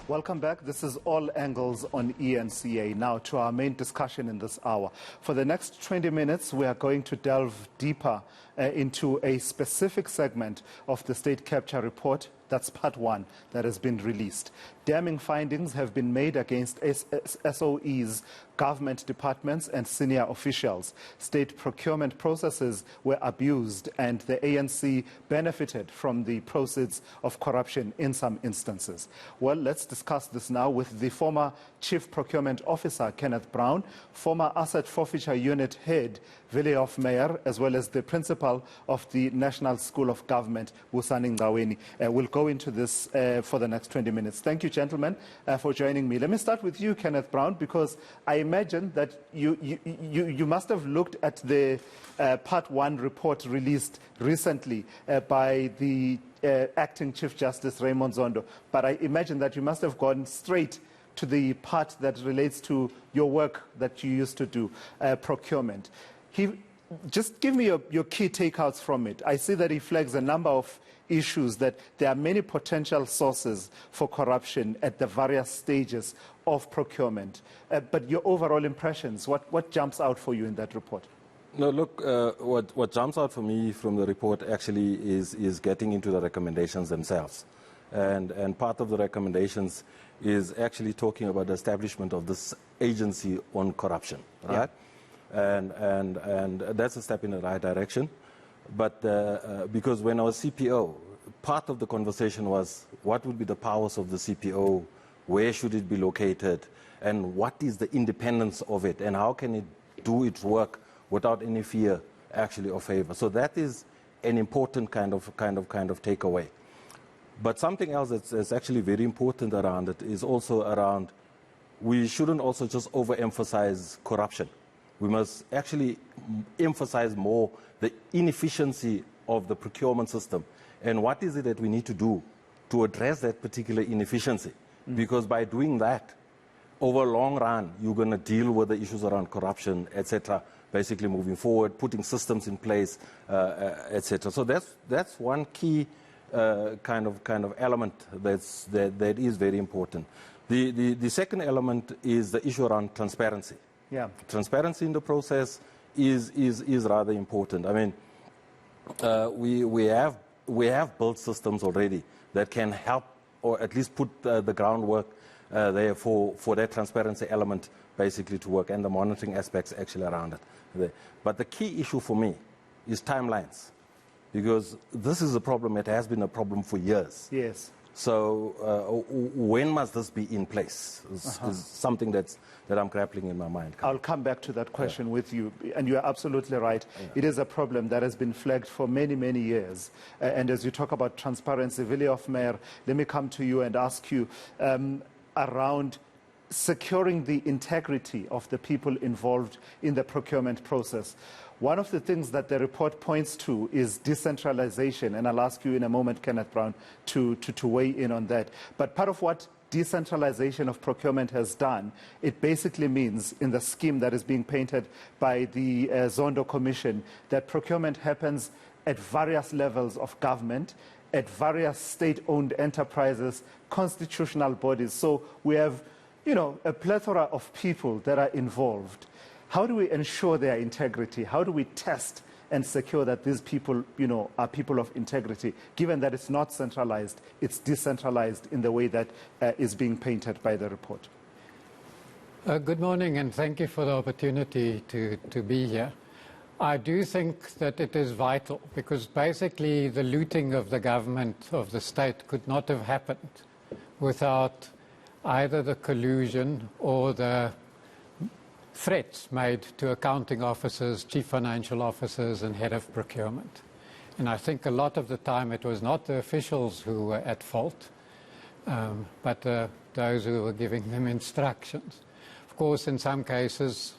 Welcome back. This is All Angles on eNCA. Now to our main discussion in this hour. For the next 20 minutes, we are going to delve deeper into a specific segment of the State Capture Report. That's part one that has been released. Damning findings have been made against SOEs, government departments and senior officials. State procurement processes were abused and the ANC benefited from the proceeds of corruption in some instances. Well, let's discuss this now with the former Chief Procurement Officer, Kenneth Brown, former Asset Forfeiture Unit Head, Willie Hofmeyr, as well as the Principal of the National School of Government, Busani Ngcaweni. We'll go into this for the next 20 minutes. Thank you, gentlemen, for joining me. Let me start with you, Kenneth Brown, because I imagine that you must have looked at the Part 1 report released recently by the Acting Chief Justice Raymond Zondo, but I imagine that you must have gone straight to the part that relates to your work that you used to do, procurement. Just give me your key takeouts from it. I see that he flags a number of issues, that there are many potential sources for corruption at the various stages of procurement. But your overall impressions, what jumps out for you in that report? No, look, what jumps out for me from the report actually is getting into the recommendations themselves. And part of the recommendations is actually talking about the establishment of this agency on corruption, right? Yeah. And that's a step in the right direction. But because when I was CPO, part of the conversation was what would be the powers of the CPO, where should it be located, and what is the independence of it, and how can it do its work without any fear, actually, or favor. So that is an important kind of takeaway. But something else that's actually very important around it is also around, we shouldn't also just overemphasize corruption. We must actually emphasize more the inefficiency of the procurement system. And what is it that we need to do to address that particular inefficiency? Because by doing that, over a long run, you're going to deal with the issues around corruption, etc., basically moving forward, putting systems in place, etc. So that's one key kind of element that is very important. The second element is the issue around transparency. Yeah. Transparency in the process is rather important. I mean, we have built systems already that can help, or at least put the groundwork there for that transparency element basically to work, and the monitoring aspects actually around it. But the key issue for me is timelines, because this is a problem. It has been a problem for years. Yes. So when must this be in place is something that I'm grappling in my mind. I'll come back to that question with you, and you're absolutely right. Yeah. It is a problem that has been flagged for many, many years. And as you talk about transparency, Willie Hofmeyr, let me come to you and ask you around securing the integrity of the people involved in the procurement process. One of the things that the report points to is decentralization, and I'll ask you in a moment, Kenneth Brown, to weigh in on that. But part of what decentralization of procurement has done, it basically means, in the scheme that is being painted by the Zondo Commission, that procurement happens at various levels of government, at various state-owned enterprises, constitutional bodies. So we have, a plethora of people that are involved. How do we ensure their integrity? How do we test and secure that these people, are people of integrity, given that it's not centralized, it's decentralized in the way that is being painted by the report? Good morning, and thank you for the opportunity to be here. I do think that it is vital, because basically the looting of the government, of the state, could not have happened without either the collusion or the threats made to accounting officers, chief financial officers and head of procurement. And I think a lot of the time it was not the officials who were at fault, but those who were giving them instructions. Of course, in some cases,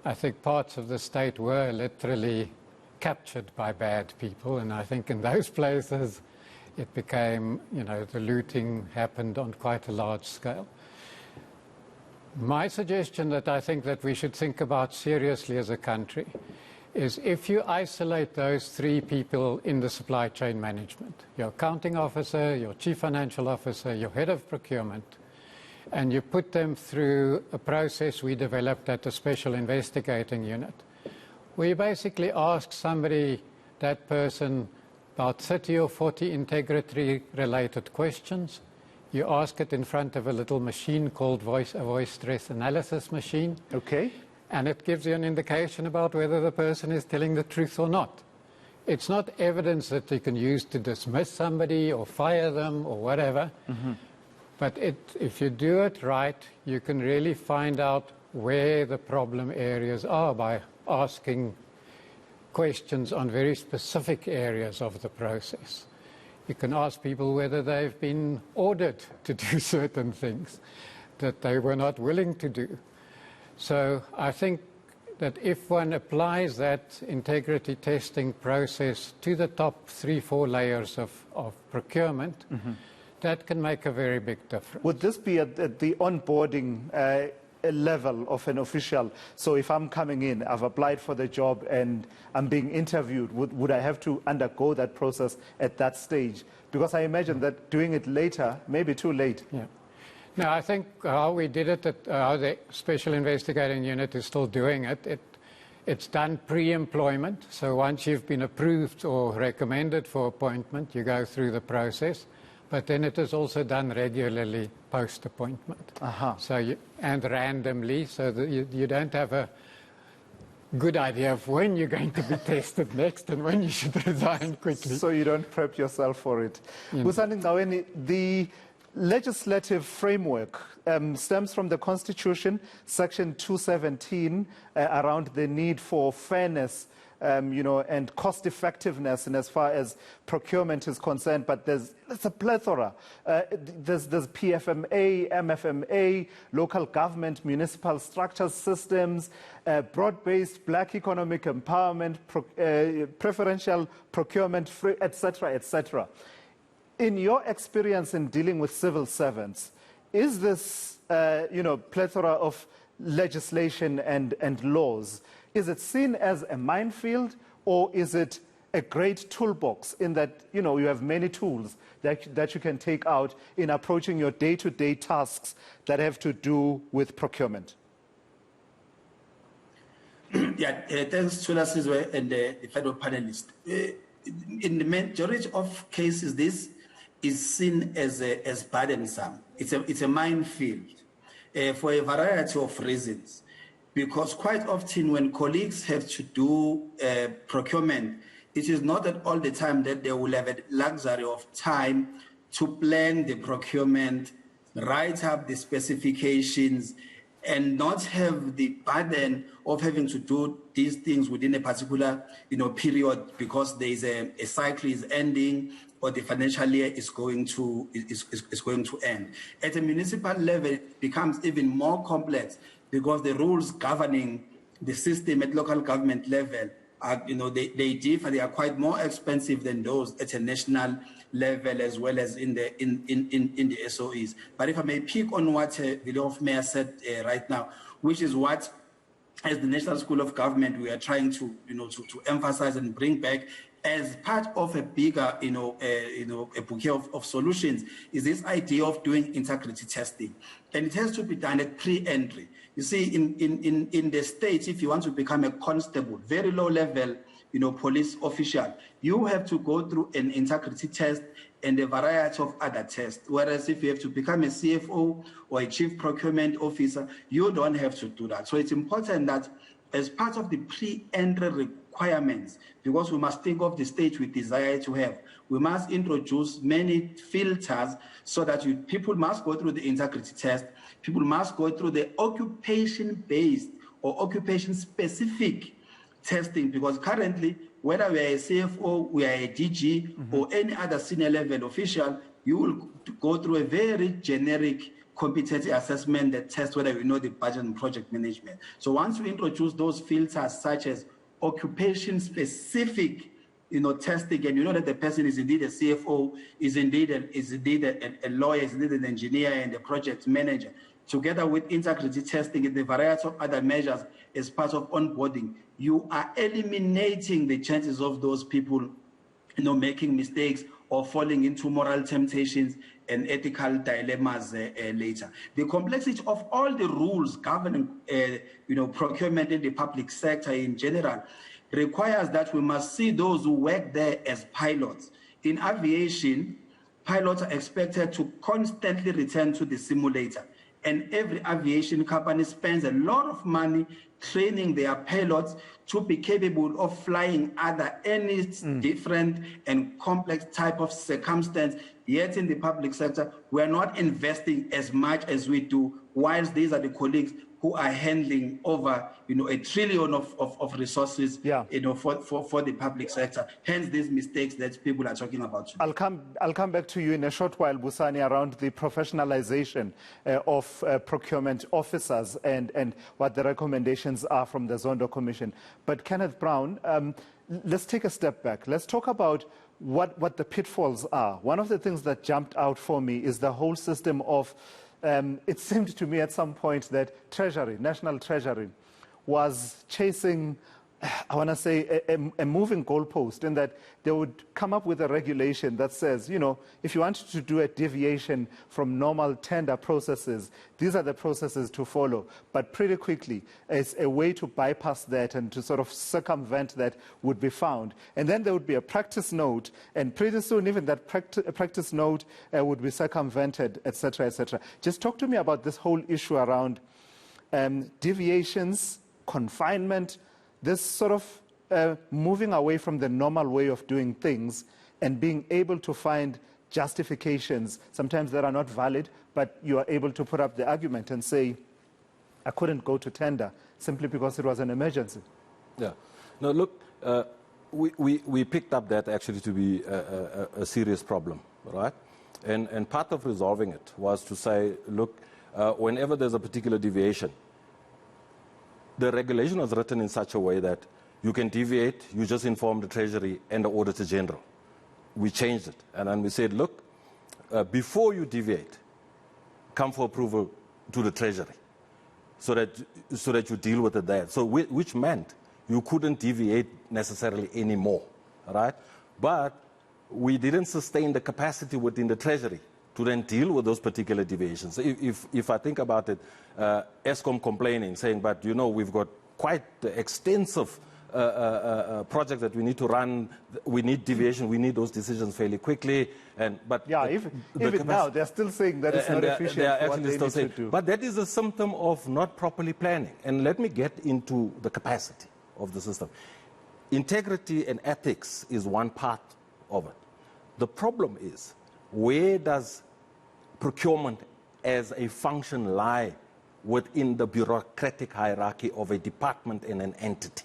I think parts of the state were literally captured by bad people, and I think in those places it became, the looting happened on quite a large scale. My suggestion that I think that we should think about seriously as a country is, if you isolate those three people in the supply chain management, your accounting officer, your chief financial officer, your head of procurement, and you put them through a process we developed at the Special Investigating Unit. We basically ask somebody, that person, about 30 or 40 integrity-related questions. You ask it in front of a little machine called a voice stress analysis machine. Okay. And it gives you an indication about whether the person is telling the truth or not. It's not evidence that you can use to dismiss somebody or fire them or whatever. But if you do it right, you can really find out where the problem areas are by asking questions on very specific areas of the process. You can ask people whether they've been ordered to do certain things that they were not willing to do. So I think that if one applies that integrity testing process to the top 3-4 layers of procurement, that can make a very big difference. Would this be at the onboarding level of an official? So if I'm coming in, I've applied for the job and I'm being interviewed, would I have to undergo that process at that stage? Because I imagine that doing it later may be too late. Yeah. No, I think how we did it, how the Special Investigating Unit is still doing it, it's done pre-employment. So once you've been approved or recommended for appointment, you go through the process. But then it is also done regularly post-appointment. So and randomly, so that you don't have a good idea of when you're going to be tested next and when you should resign quickly. So you don't prep yourself for it. Busani Ngcaweni, the legislative framework stems from the Constitution, Section 217, around the need for fairness and cost effectiveness and as far as procurement is concerned, but there's a plethora. There's PFMA, MFMA, local government, municipal structure systems, broad-based black economic empowerment, preferential procurement, etc., etc. In your experience in dealing with civil servants, is this plethora of legislation and laws, is it seen as a minefield, or is it a great toolbox in that you have many tools that you can take out in approaching your day-to-day tasks that have to do with procurement? Thanks to Sizwe and the fellow panelists. In the majority of cases, this is seen as burdensome. It's a minefield for a variety of reasons. Because quite often when colleagues have to do procurement, it is not at all the time that they will have a luxury of time to plan the procurement, write up the specifications, and not have the burden of having to do these things within a particular period because there is a cycle is ending or the financial year is going to end. At a municipal level, it becomes even more complex because the rules governing the system at local government level are, they differ. They are quite more expensive than those at a national level as well as in the SOEs. But if I may pick on what Willie Hofmeyr said right now, which is what, as the National School of Government, we are trying to emphasize and bring back as part of a bigger, a bouquet of solutions, is this idea of doing integrity testing, and it has to be done at pre-entry. You see, in the States, if you want to become a constable, very low level, police official, you have to go through an integrity test and a variety of other tests. Whereas if you have to become a CFO or a chief procurement officer, you don't have to do that. So it's important that as part of the pre-entry requirements, because we must think of the stage we desire to have, we must introduce many filters so that people must go through the integrity test, people must go through the occupation-based or occupation-specific testing, because currently, whether we are a CFO, we are a DG, or any other senior level official, you will go through a very generic competency assessment that tests whether you know the budget and project management. So once you introduce those filters such as occupation-specific testing, and you know that the person is indeed a CFO, is indeed a lawyer, is indeed an engineer and a project manager, together with integrity testing and the variety of other measures as part of onboarding, you are eliminating the chances of those people making mistakes or falling into moral temptations and ethical dilemmas later. The complexity of all the rules governing procurement in the public sector in general requires that we must see those who work there as pilots. In aviation, pilots are expected to constantly return to the simulator, and every aviation company spends a lot of money training their pilots to be capable of flying under any different and complex type of circumstance. Yet in the public sector, we're not investing as much as we do, whilst these are the colleagues who are handling over, $1 trillion of resources, for the public sector. Hence these mistakes that people are talking about today. I'll come back to you in a short while, Busani, around the professionalization of procurement officers and what the recommendations are from the Zondo Commission. But Kenneth Brown, let's take a step back. Let's talk about what the pitfalls are. One of the things that jumped out for me is the whole system of it seemed to me at some point that Treasury, National Treasury, was chasing, I want to say, a moving goalpost, in that they would come up with a regulation that says, if you want to do a deviation from normal tender processes, these are the processes to follow. But pretty quickly, as a way to bypass that and to sort of circumvent that would be found. And then there would be a practice note, and pretty soon even that practice note would be circumvented, etc., etc. Just talk to me about this whole issue around deviations, confinement, this sort of moving away from the normal way of doing things and being able to find justifications, sometimes that are not valid, but you are able to put up the argument and say, I couldn't go to tender simply because it was an emergency. Yeah. No, look, we picked up that actually to be a serious problem, right? And part of resolving it was to say, look, whenever there's a particular deviation, the regulation was written in such a way that you can deviate, you just inform the Treasury and the Auditor General. We changed it. And then we said, look, before you deviate, come for approval to the Treasury so that you deal with it there. So which meant you couldn't deviate necessarily anymore, right? But we didn't sustain the capacity within the Treasury to then deal with those particular deviations. If I think about it, ESCOM complaining, saying, but we've got quite extensive projects that we need to run, we need deviation, we need those decisions fairly quickly. But even now, they're still saying that it's not efficient. They are actually what they still need saying, to do. but that is a symptom of not properly planning. And let me get into the capacity of the system. Integrity and ethics is one part of it. The problem is, where does procurement as a function lie within the bureaucratic hierarchy of a department and an entity?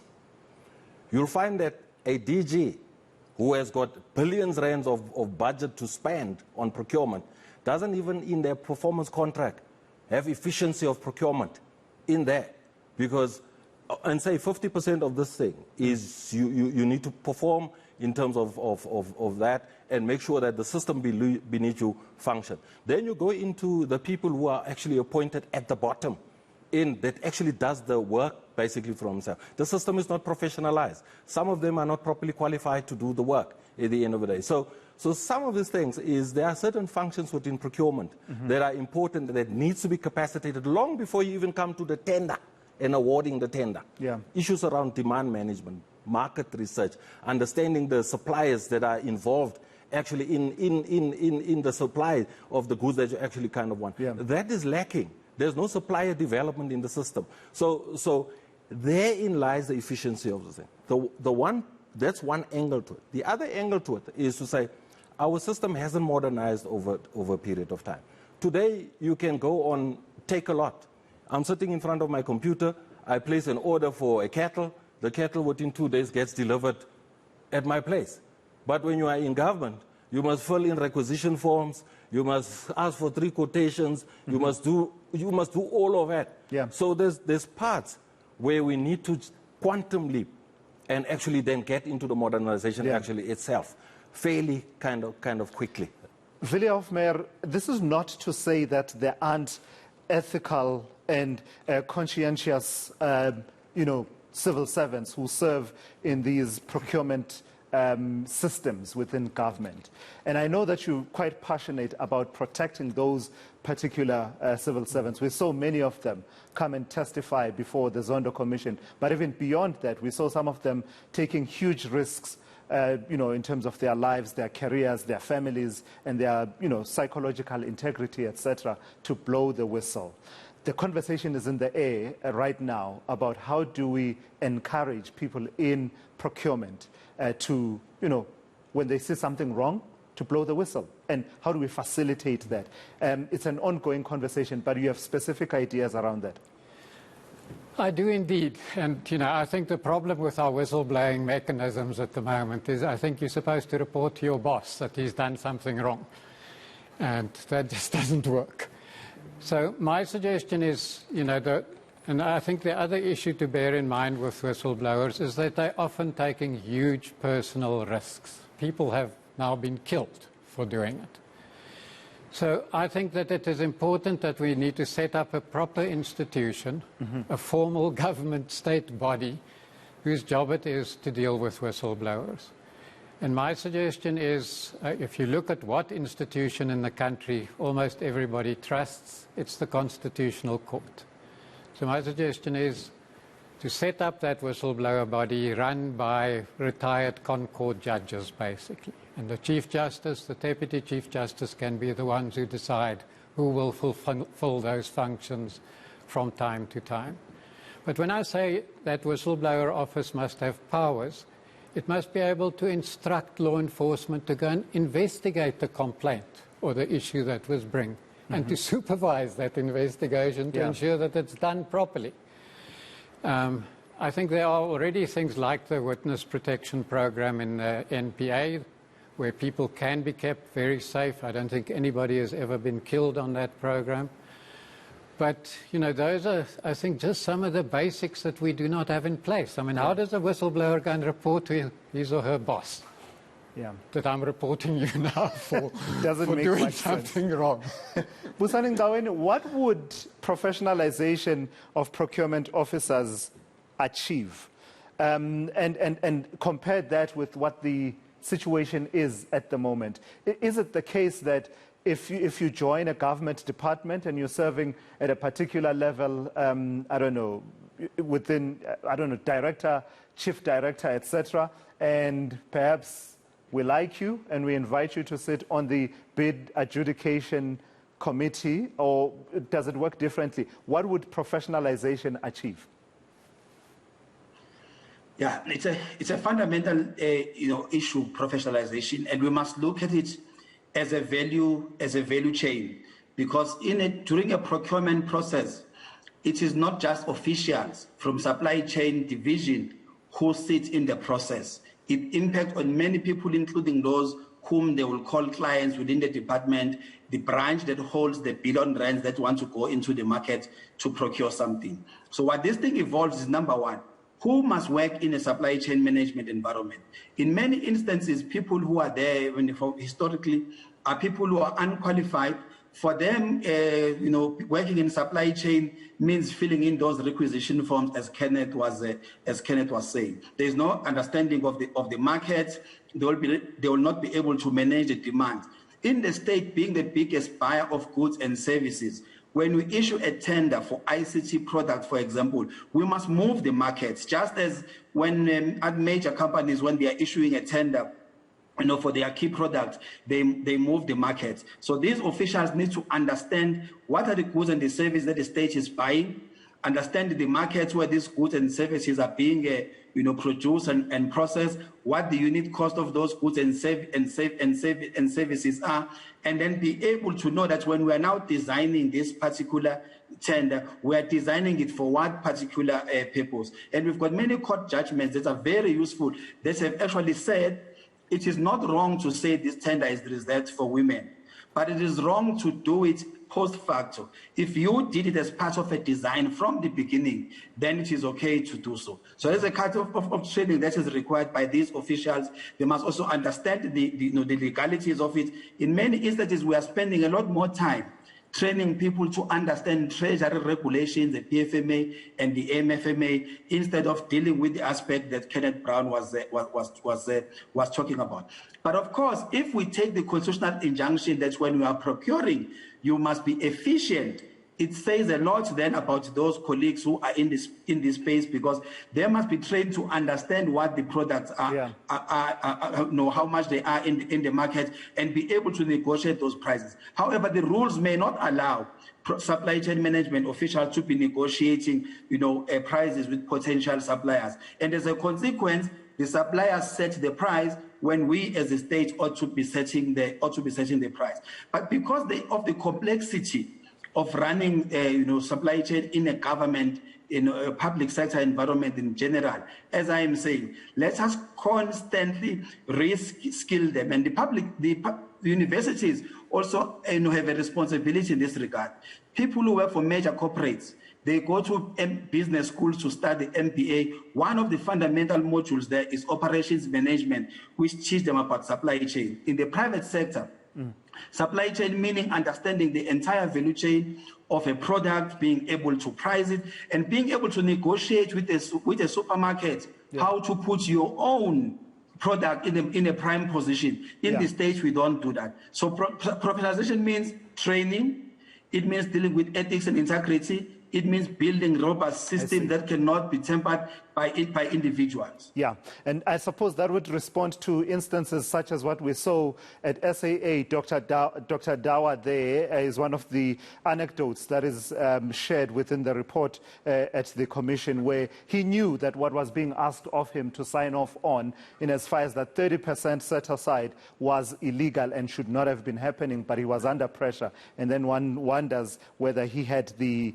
You'll find that a DG who has got billions rands of budget to spend on procurement doesn't even in their performance contract have efficiency of procurement in there. Because, and say 50% of this thing is you need to perform in terms of that and make sure that the system beneath you function. Then you go into the people who are actually appointed at the bottom that actually does the work basically for themselves. The system is not professionalized. Some of them are not properly qualified to do the work at the end of the day. So some of these things is there are certain functions within procurement that are important, that needs to be capacitated long before you even come to the tender and awarding the tender. Yeah. Issues around demand management, market research, understanding the suppliers that are involved actually in the supply of the goods that you actually kind of want. Yeah. That is lacking. There's no supplier development in the system. So therein lies the efficiency of the thing. That's one angle to it. The other angle to it is to say our system hasn't modernized over a period of time. Today, you can go on Take a Lot. I'm sitting in front of my computer. I place an order for a kettle. The kettle within 2 days gets delivered at my place. But when you are in government, you must fill in requisition forms. You must ask for 3 quotations. You must do all of that. Yeah. So there's parts where we need to quantum leap and actually then get into the modernization actually itself fairly kind of quickly. Willie Hofmeyr, this is not to say that there aren't ethical and conscientious, civil servants who serve in these procurement systems within government. And I know that you're quite passionate about protecting those particular civil servants. We saw many of them come and testify before the Zondo Commission. But even beyond that, we saw some of them taking huge risks, in terms of their lives, their careers, their families, and their, psychological integrity, etc., to blow the whistle. The conversation is in the air right now about how do we encourage people in procurement to, when they see something wrong, to blow the whistle. And how do we facilitate that? It's an ongoing conversation, but you have specific ideas around that. I do indeed. And, I think the problem with our whistleblowing mechanisms at the moment is I think you're supposed to report to your boss that he's done something wrong. And that just doesn't work. So my suggestion is, and I think the other issue to bear in mind with whistleblowers is that they're often taking huge personal risks. People have now been killed for doing it. So I think that it is important that we need to set up a proper institution, a formal government state body whose job it is to deal with whistleblowers. And my suggestion is, if you look at what institution in the country almost everybody trusts, it's the Constitutional Court. So my suggestion is to set up that whistleblower body run by retired Concord judges, basically. And the Chief Justice, the Deputy Chief Justice can be the ones who decide who will fulfill those functions from time to time. But when I say that whistleblower office must have powers, it must be able to instruct law enforcement to go and investigate the complaint or the issue that was brought, and to supervise that investigation to ensure that it's done properly. I think there are already things like the Witness Protection Program in the NPA, where people can be kept very safe. I don't think anybody has ever been killed on that program. But, those are, I think, just some of the basics that we do not have in place. I mean, how does a whistleblower go and report to his or her boss that I'm reporting you now for, Doesn't make doing much something wrong? Busani Ngcaweni, what would professionalization of procurement officers achieve? And compare that with what the situation is at the moment. Is it the case that if you join a government department and you're serving at a particular level, director, chief director, etc., and perhaps we like you and we invite you to sit on the bid adjudication committee, or does it work differently? What would professionalization achieve? Yeah, it's a fundamental issue, professionalization, and we must look at it as a value chain, because during a procurement process, it is not just officials from supply chain division who sit in the process. It impacts on many people, including those whom they will call clients within the department, the branch that holds the bill on rents that want to go into the market to procure something. So what this thing involves is, number one, who must work in a supply chain management environment? In many instances, people who are there historically are people who are unqualified. For them, working in supply chain means filling in those requisition forms, as Kenneth was saying. There is no understanding of the market. They will not be able to manage the demand. In the state, being the biggest buyer of goods and services, when we issue a tender for ICT products, for example, we must move the markets, just as when at major companies, when they are issuing a tender, for their key products, they move the market. So these officials need to understand what are the goods and the services that the state is buying, understand the markets where these goods and services are being produced and processed, what the unit cost of those goods and services are, and then be able to know that when we are now designing this particular tender, we are designing it for what particular purpose. And we've got many court judgments that are very useful that have actually said it is not wrong to say this tender is reserved for women, but it is wrong to do it post facto. If you did it as part of a design from the beginning, then it is okay to do so. So there's a kind of training that is required by these officials. They must also understand the legalities of it. In many instances, we are spending a lot more time training people to understand treasury regulations, the PFMA and the MFMA, instead of dealing with the aspect that Kenneth Brown was talking about. But of course, if we take the constitutional injunction that when we are procuring, you must be efficient, it says a lot then about those colleagues who are in this space, because they must be trained to understand what the products are, know how much they are in the market, and be able to negotiate those prices. However, the rules may not allow supply chain management officials to be negotiating, prices with potential suppliers, and as a consequence, the suppliers set the price when we as a state ought to be setting the price. But because of the complexity of running supply chain in a government, in a public sector environment in general, as I am saying, let us constantly re-skill them. And the universities also have a responsibility in this regard. People who work for major corporates, they go to business schools to study MBA. One of the fundamental modules there is operations management, which teach them about supply chain. In the private sector, supply chain meaning understanding the entire value chain of a product, being able to price it, and being able to negotiate with a supermarket how to put your own product in a prime position. In the States, we don't do that. So professionalization means training. It means dealing with ethics and integrity. It means building robust systems that cannot be tempered by individuals. Yeah, and I suppose that would respond to instances such as what we saw at SAA. Dr. Dawa there is one of the anecdotes that is shared within the report at the commission, where he knew that what was being asked of him to sign off on, in as far as that 30% set aside, was illegal and should not have been happening, but he was under pressure. And then one wonders whether he had the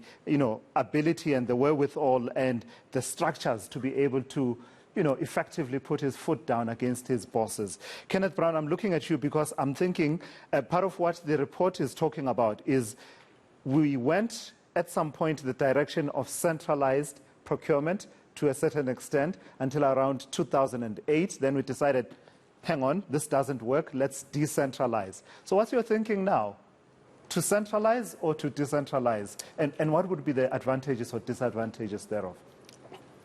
ability and the wherewithal and the structures to be able to, effectively put his foot down against his bosses. Kenneth Brown, I'm looking at you because I'm thinking part of what the report is talking about is we went at some point in the direction of centralized procurement to a certain extent until around 2008. Then we decided, hang on, this doesn't work, let's decentralize. So what's your thinking now? To centralize or to decentralize? And what would be the advantages or disadvantages thereof?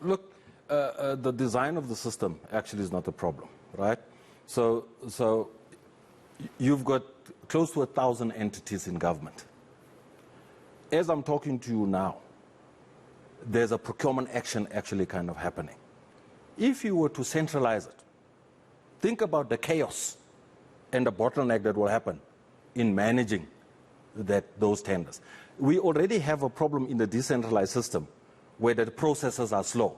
Look, the design of the system actually is not a problem, right? So you've got close to 1,000 entities in government. As I'm talking to you now, there's a procurement action actually kind of happening. If you were to centralize it, think about the chaos and the bottleneck that will happen in managing those tenders. We already have a problem in the decentralized system where the processes are slow.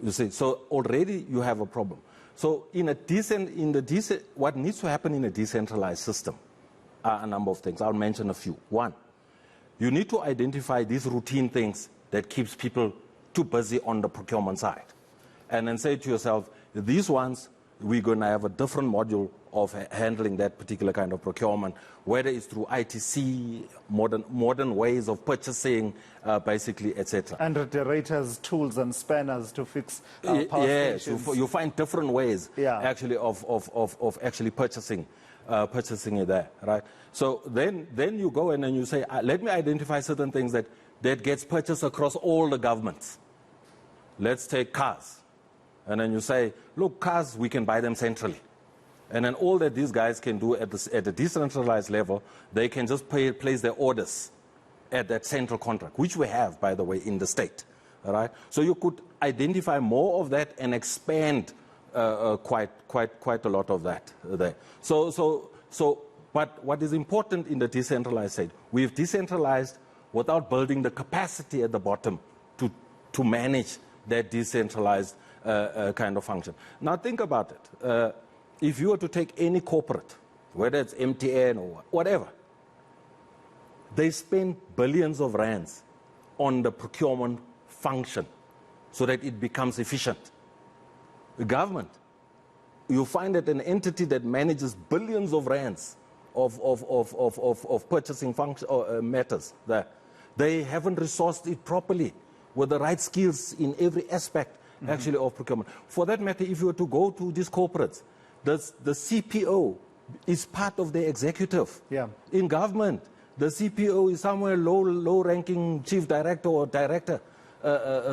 You see, so already you have a problem. So what needs to happen in a decentralized system are a number of things. I'll mention a few. One, you need to identify these routine things that keeps people too busy on the procurement side. And then say to yourself, these ones, we're going to have a different module of handling that particular kind of procurement, whether it's through ITC, modern ways of purchasing, basically, etc. And reiterators, tools and spanners to fix power stations. You find different ways actually of actually purchasing it there, right? So then you go and then you say, let me identify certain things that gets purchased across all the governments. Let's take cars. And then you say, look, cars, we can buy them centrally. And then all that these guys can do at the decentralized level, they can just place their orders at that central contract, which we have, by the way, in the state. All right? So you could identify more of that and expand quite a lot of that there. But what is important in the decentralized state, we've decentralized without building the capacity at the bottom to manage that decentralized kind of function. Now think about it. If you were to take any corporate, whether it's MTN or whatever, they spend billions of rands on the procurement function so that it becomes efficient. The government, you find that an entity that manages billions of rands of purchasing function matters, that they haven't resourced it properly with the right skills in every aspect actually of procurement. For that matter, if you were to go to these corporates, the CPO is part of the executive in government. The CPO is somewhere low-ranking chief director or director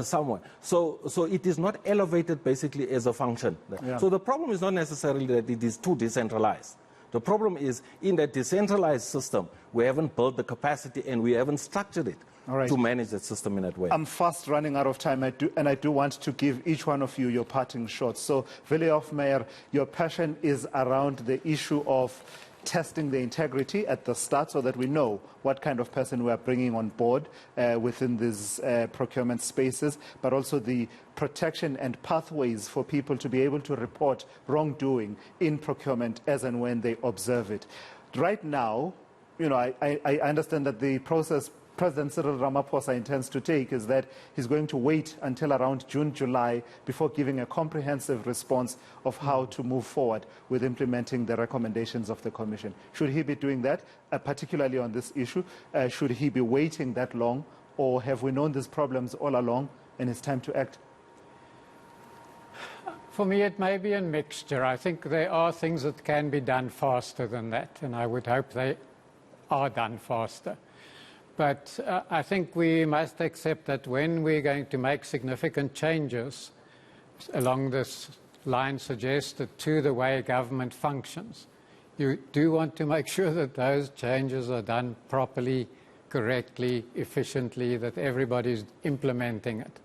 somewhere. So it is not elevated basically as a function. Yeah. So the problem is not necessarily that it is too decentralized. The problem is in that decentralized system, we haven't built the capacity and we haven't structured it to manage that system in that way. I'm fast running out of time, and I do want to give each one of you your parting shots. So, Willie Hofmeyr, your passion is around the issue of testing the integrity at the start so that we know what kind of person we are bringing on board within these procurement spaces, but also the protection and pathways for people to be able to report wrongdoing in procurement as and when they observe it. Right now, you know, I understand that the process President Cyril Ramaphosa intends to take is that he's going to wait until around June, July before giving a comprehensive response of how to move forward with implementing the recommendations of the Commission. Should he be doing that, particularly on this issue? Should he be waiting that long, or have we known these problems all along and it's time to act? For me, it may be a mixture. I think there are things that can be done faster than that, and I would hope they are done faster. But I think we must accept that when we're going to make significant changes along this line suggested to the way government functions, you do want to make sure that those changes are done properly, correctly, efficiently, that everybody's implementing it.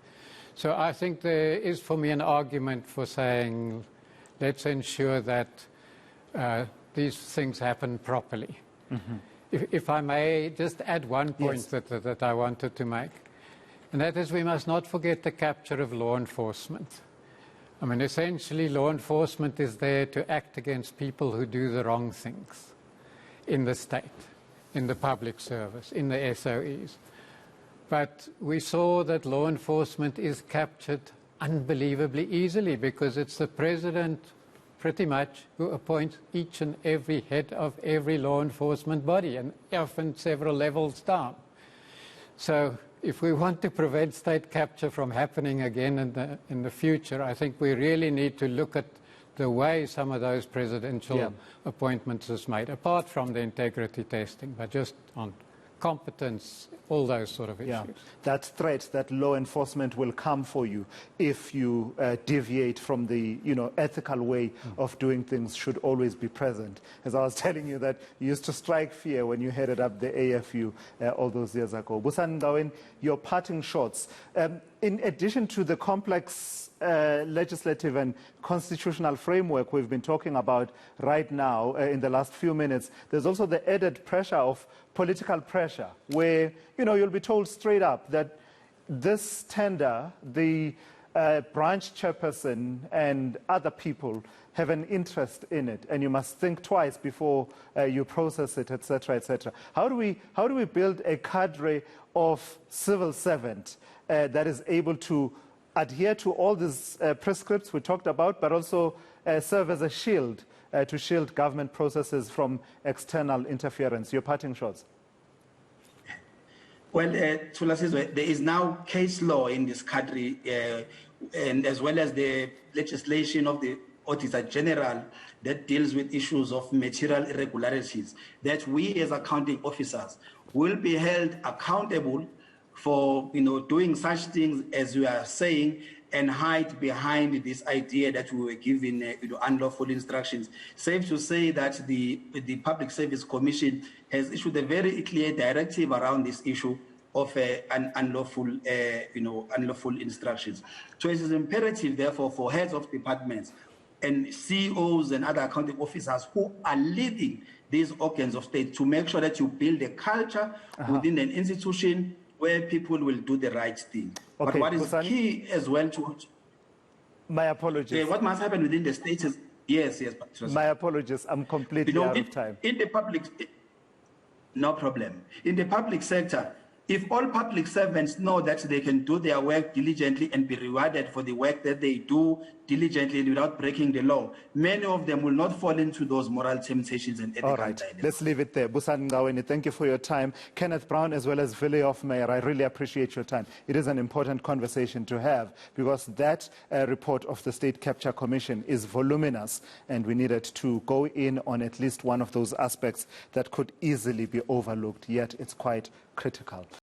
So I think there is, for me, an argument for saying, let's ensure that these things happen properly. Mm-hmm. If I may just add one point that I wanted to make, and that is we must not forget the capture of law enforcement. I mean, essentially, law enforcement is there to act against people who do the wrong things in the state, in the public service, in the SOEs. But we saw that law enforcement is captured unbelievably easily because it's the president pretty much who appoints each and every head of every law enforcement body, and often several levels down. So if we want to prevent state capture from happening again in the future, I think we really need to look at the way some of those presidential appointments is made, apart from the integrity testing, but just on competence, all those sort of issues. Yeah. That threat that law enforcement will come for you if you deviate from the ethical way of doing things should always be present. As I was telling you that you used to strike fear when you headed up the AFU all those years ago. Busani Ngcaweni, your parting shots. In addition to the complex legislative and constitutional framework we've been talking about right now in the last few minutes, there's also the added pressure of political pressure where, you'll be told straight up that this tender, the branch chairperson and other people have an interest in it, and you must think twice before you process it, etc., etc. How do we build a cadre of civil servant that is able to adhere to all these prescripts we talked about, but also serve as a shield to shield government processes from external interference? Your parting shots. Well, there is now case law in this country, and as well as the legislation of the Auditor General that deals with issues of material irregularities, that we as accounting officers will be held accountable for doing such things as we are saying, and hide behind this idea that we were given unlawful instructions. Safe to say that the Public Service Commission has issued a very clear directive around this issue of unlawful instructions. So it is imperative, therefore, for heads of departments and CEOs and other accounting officers who are leading these organs of state to make sure that you build a culture within an institution where people will do the right thing. Okay, but what is key as well to... My apologies. What must happen within the state is... Yes. My apologies. I'm completely out of time. In the public... No problem. In the public sector, If all public servants know that they can do their work diligently and be rewarded for the work that they do diligently without breaking the law, many of them will not fall into those moral temptations and ethical All right, dilemmas. let's leave it there. Busani Ngcaweni, thank you for your time. Kenneth Brown, as well as Willie Hofmeyr, I really appreciate your time. It is an important conversation to have because that report of the State Capture Commission is voluminous, and we needed to go in on at least one of those aspects that could easily be overlooked, yet it's quite critical.